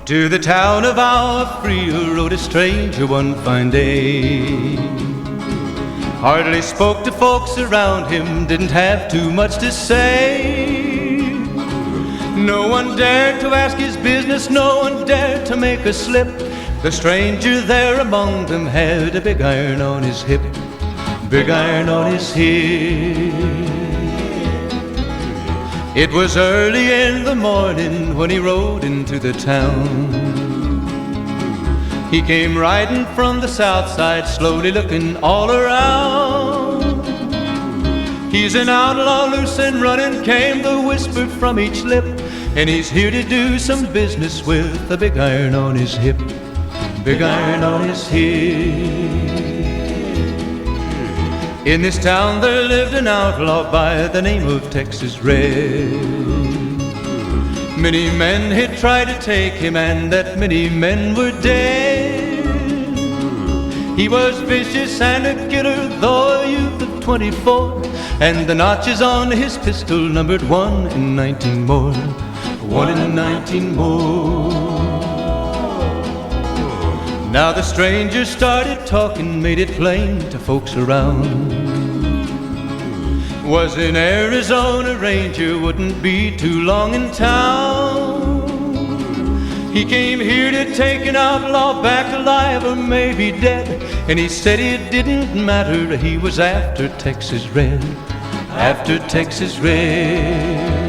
To the town of our Frio rode a stranger one fine day. Hardly spoke to folks around him, didn't have too much to say. No one dared to ask his business, no one dared to make a slip. The stranger there among them had a big iron on his hip, big iron on his hip. It was early in the morning when he rode into the town. He came riding from the south side, slowly looking all around. He's an outlaw, loose and running, came the whisper from each lip, and he's here to do some business with a big iron on his hip, big iron on his hip. In this town there lived an outlaw by the name of Texas Red. Many men had tried to take him, and that many men were dead. He was vicious and a killer, though a youth of 24, and the notches on his pistol numbered 1 in 19 more, 1 in 19 more. Now the stranger started talking, made it plain to folks around. Was an Arizona ranger, wouldn't be too long in town. He came here to take an outlaw back alive or maybe dead, and he said it didn't matter, he was after Texas Red, after Texas Red.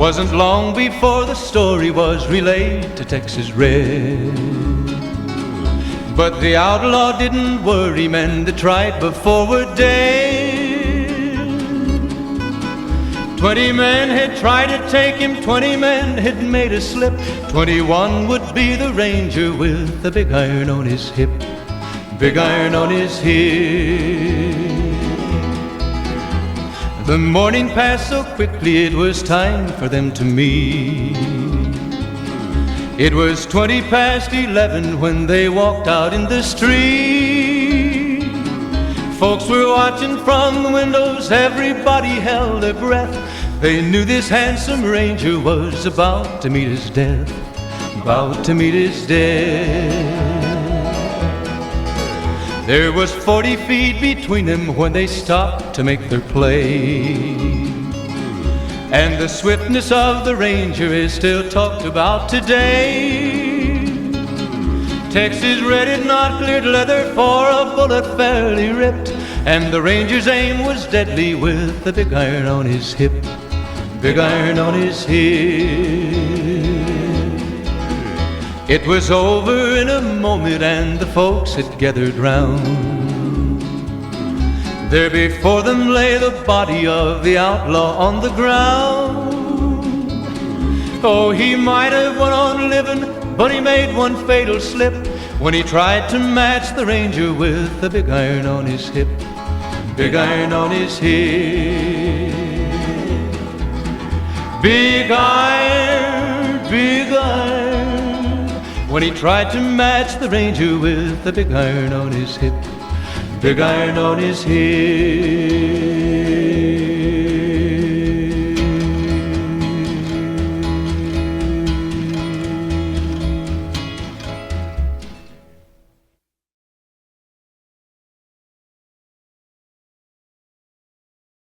Wasn't long before the story was relayed to Texas Red. But the outlaw didn't worry, men that tried before were dead. 20 men had tried to take him, 20 men had made a slip. 21 would be the ranger with the big iron on his hip, big iron on his hip. The morning passed so quickly, it was time for them to meet. It was 20 past 11 when they walked out in the street. Folks were watching from the windows, everybody held their breath. They knew this handsome ranger was about to meet his death, about to meet his death. There was 40 feet between them when they stopped to make their play. And the swiftness of the ranger is still talked about today. Texas Red had not cleared leather for a bullet fairly ripped, and the ranger's aim was deadly with the big iron on his hip, big iron on his hip. It was over in a moment and the folks had gathered round. There before them lay the body of the outlaw on the ground. Oh, he might have went on living, but he made one fatal slip when he tried to match the ranger with the big iron on his hip, big iron on his hip. Big iron, big iron, when he tried to match the ranger with the big iron on his hip, big iron on his hip.